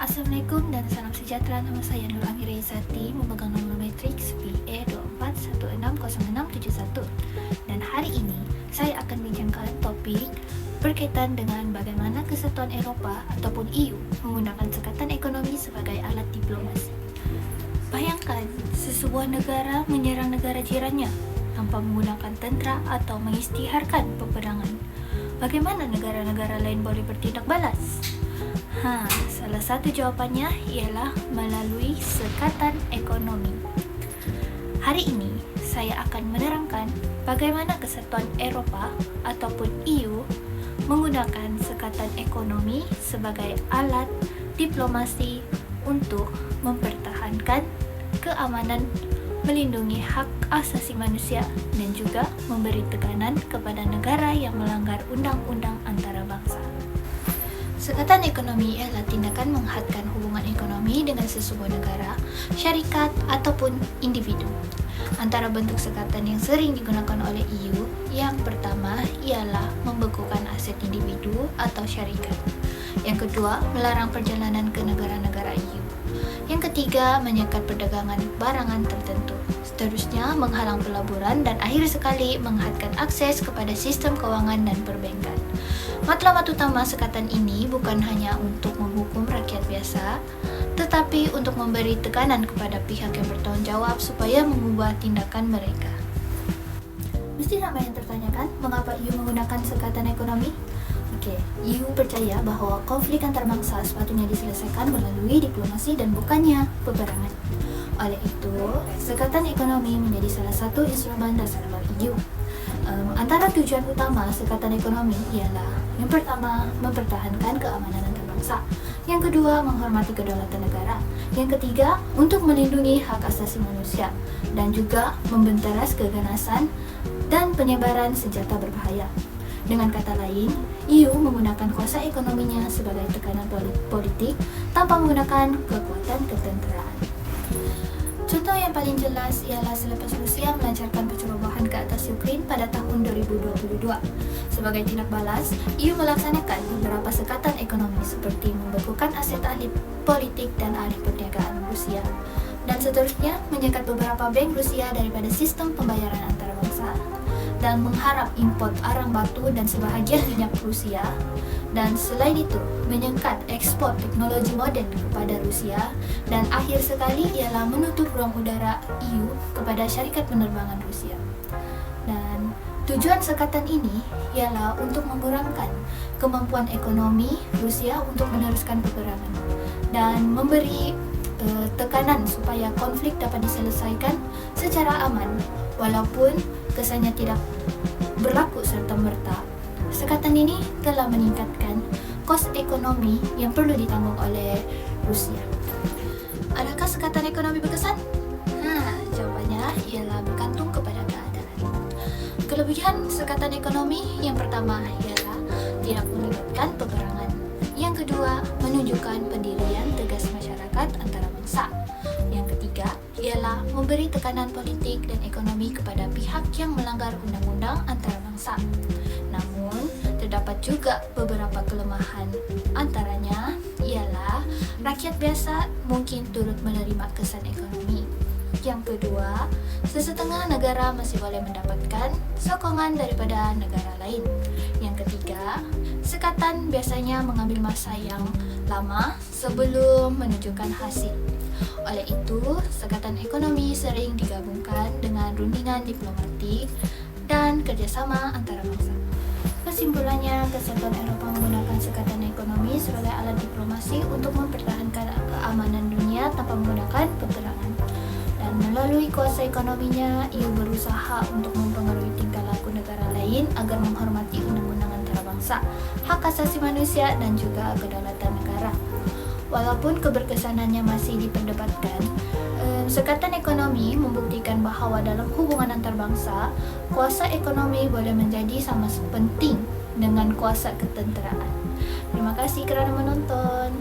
Assalamualaikum dan salam sejahtera. Nama saya Nur Amira Izzati, memegang nombor matriks PA24160671. Dan hari ini saya akan bincangkan topik berkaitan dengan bagaimana Kesatuan Eropah ataupun EU menggunakan sekatan ekonomi sebagai alat diplomasi. Bayangkan sesebuah negara menyerang negara jirannya tanpa menggunakan tentera atau mengisytiharkan peperangan. Bagaimana negara-negara lain boleh bertindak balas? Salah satu jawapannya ialah melalui sekatan ekonomi. Hari ini saya akan menerangkan bagaimana Kesatuan Eropah ataupun EU menggunakan sekatan ekonomi sebagai alat diplomasi untuk mempertahankan keamanan, melindungi hak asasi manusia dan juga memberi tekanan kepada negara yang melanggar undang-undang antarabangsa. Sekatan ekonomi ialah tindakan menghadkan hubungan ekonomi dengan sesebuah negara, syarikat ataupun individu. Antara bentuk sekatan yang sering digunakan oleh EU, yang pertama ialah membekukan aset individu atau syarikat. Yang kedua, melarang perjalanan ke negara-negara EU. Yang ketiga, menyekat perdagangan barangan tertentu. Seterusnya, menghalang pelaburan dan akhir sekali menghadkan akses kepada sistem kewangan dan perbankan. Matlamat utama sekatan ini bukan hanya untuk menghukum rakyat biasa, tetapi untuk memberi tekanan kepada pihak yang bertanggung jawab supaya mengubah tindakan mereka. Mesti ramai yang tertanyakan, mengapa EU menggunakan sekatan ekonomi? EU percaya bahawa konflik antarbangsa sepatutnya diselesaikan melalui diplomasi dan bukannya peperangan. Oleh itu, sekatan ekonomi menjadi salah satu instrumen dasar EU. Antara tujuan utama sekatan ekonomi ialah yang pertama, mempertahankan keamanan antarbangsa. Yang kedua, menghormati kedaulatan negara. Yang ketiga, untuk melindungi hak asasi manusia dan juga membenteras keganasan dan penyebaran senjata berbahaya. Dengan kata lain, EU menggunakan kuasa ekonominya sebagai tekanan politik tanpa menggunakan kekuatan ketenteraan. Contoh yang paling jelas ialah selepas Rusia melancarkan pencerobohan ke atas Ukraine pada tahun 2022. Sebagai tindak balas, EU melaksanakan beberapa sekatan ekonomi seperti membekukan aset ahli politik dan ahli perniagaan Rusia, dan seterusnya menyekat beberapa bank Rusia daripada sistem pembayaran antarabangsa, dan mengharap import arang batu dan sebahagian minyak Rusia, dan selain itu menyekat ekspor teknologi moden kepada Rusia, dan akhir sekali ialah menutup ruang udara EU kepada syarikat penerbangan Rusia. Dan tujuan sekatan ini ialah untuk mengurangkan kemampuan ekonomi Rusia untuk meneruskan peperangan dan memberi tekanan supaya konflik dapat diselesaikan secara aman walaupun kesannya tidak berlaku serta-merta. Sekatan ini telah meningkatkan kos ekonomi yang perlu ditanggung oleh Rusia. Adakah sekatan ekonomi berkesan? Jawapannya ialah bergantung kepada keadaan. Kelebihan sekatan ekonomi yang pertama ialah tidak melibatkan peperangan. Yang kedua, menunjukkan pendirian tegas masyarakat antarabangsa. Yang ketiga ialah memberi tekanan politik dan ekonomi kepada pihak yang melanggar undang-undang antarabangsa. Namun, terdapat juga beberapa kelemahan. Antaranya ialah rakyat biasa mungkin turut menerima kesan ekonomi. Yang kedua, sesetengah negara masih boleh mendapatkan sokongan daripada negara lain. Yang ketiga, sekatan biasanya mengambil masa yang lama sebelum menunjukkan hasil. Oleh itu, sekatan ekonomi sering digabungkan dengan rundingan diplomatik dan kerjasama antarabangsa. Kesimpulannya, Kesatuan Eropah menggunakan sekatan ekonomi sebagai alat diplomasi untuk mempertahankan keamanan dunia tanpa menggunakan peperangan. Dan melalui kuasa ekonominya, ia berusaha untuk mempengaruhi tingkah laku negara lain agar menghormati undang-undang antarabangsa, hak asasi manusia dan juga kedaulatan negara. Walaupun keberkesanannya masih diperdebatkan, sekatan ekonomi membuktikan bahawa dalam hubungan antarbangsa, kuasa ekonomi boleh menjadi sama penting dengan kuasa ketenteraan. Terima kasih kerana menonton.